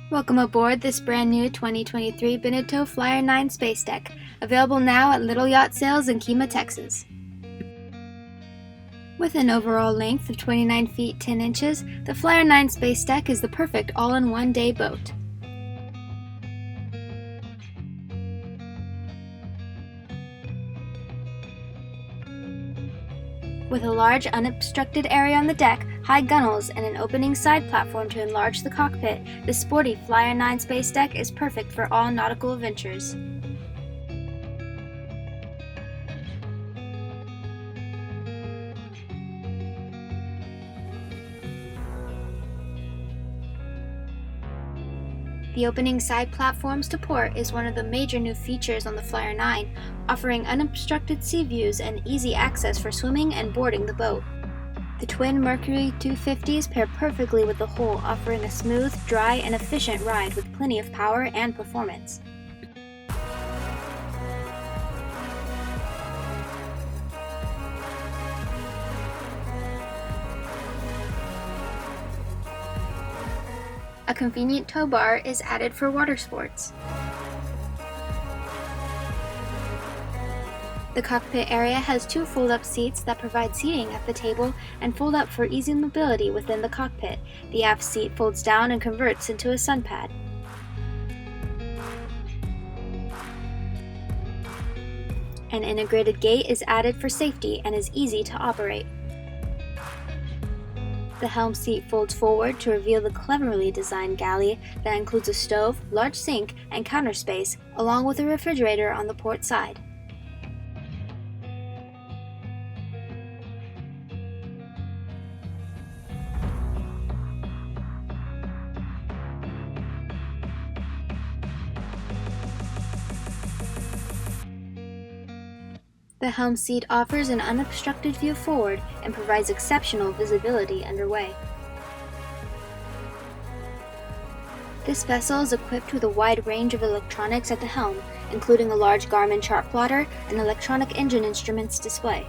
Welcome aboard this brand new 2023 Beneteau Flyer 9 SpaceDECK, available now at Little Yacht Sales in Kemah, Texas. With an overall length of 29 feet 10 inches, the Flyer 9 SpaceDECK is the perfect all-in-one day boat. With a large unobstructed area on the deck, high gunnels, and an opening side platform to enlarge the cockpit, the sporty Flyer 9 SpaceDECK is perfect for all nautical adventures. The opening side platforms to port is one of the major new features on the Flyer 9, offering unobstructed sea views and easy access for swimming and boarding the boat. The twin Mercury 250s pair perfectly with the hull, offering a smooth, dry, and efficient ride with plenty of power and performance. A convenient tow bar is added for water sports. The cockpit area has two fold-up seats that provide seating at the table and fold up for easy mobility within the cockpit. The aft seat folds down and converts into a sun pad. An integrated gate is added for safety and is easy to operate. The helm seat folds forward to reveal the cleverly designed galley that includes a stove, large sink, and counter space, along with a refrigerator on the port side. The helm seat offers an unobstructed view forward and provides exceptional visibility underway. This vessel is equipped with a wide range of electronics at the helm, including a large Garmin chart plotter and electronic engine instruments display.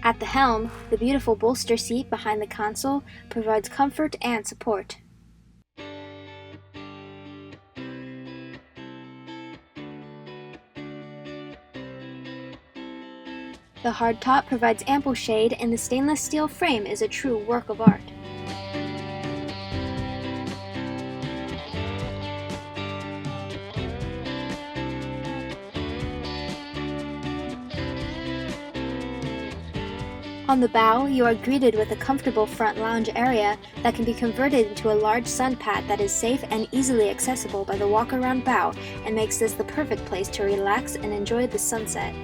At the helm, the beautiful bolster seat behind the console provides comfort and support. The hardtop provides ample shade, and the stainless steel frame is a true work of art. On the bow, you are greeted with a comfortable front lounge area that can be converted into a large sun pad that is safe and easily accessible by the walk-around bow and makes this the perfect place to relax and enjoy the sunset.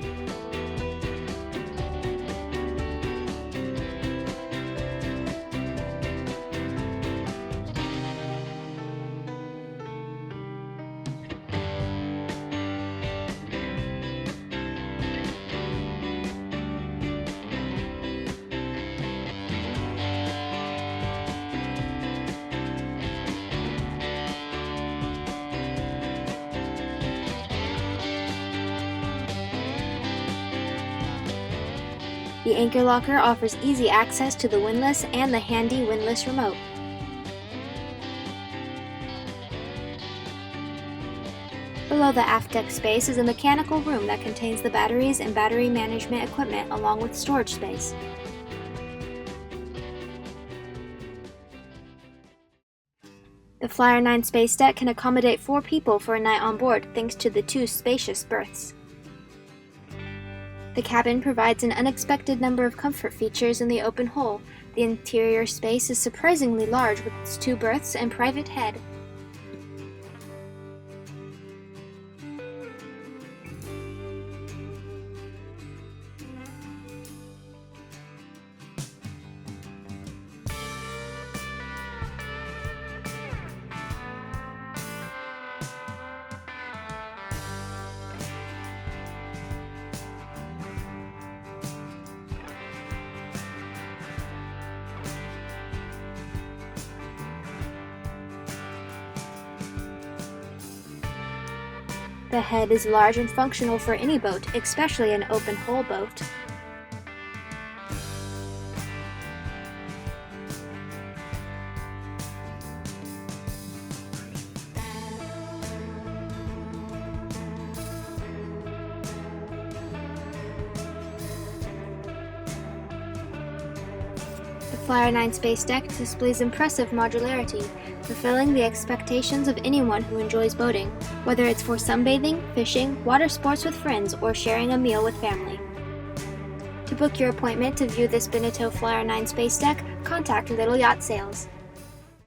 The anchor locker offers easy access to the windlass and the handy windlass remote. Below the aft deck space is a mechanical room that contains the batteries and battery management equipment along with storage space. The Flyer 9 SpaceDECK can accommodate 4 people for a night on board thanks to the 2 spacious berths. The cabin provides an unexpected number of comfort features in the open hull. The interior space is surprisingly large with its 2 berths and private head. The head is large and functional for any boat, especially an open-hull boat. The Flyer 9 SpaceDECK displays impressive modularity, fulfilling the expectations of anyone who enjoys boating, whether it's for sunbathing, fishing, water sports with friends, or sharing a meal with family. To book your appointment to view this Beneteau Flyer 9 SpaceDECK, contact Little Yacht Sales.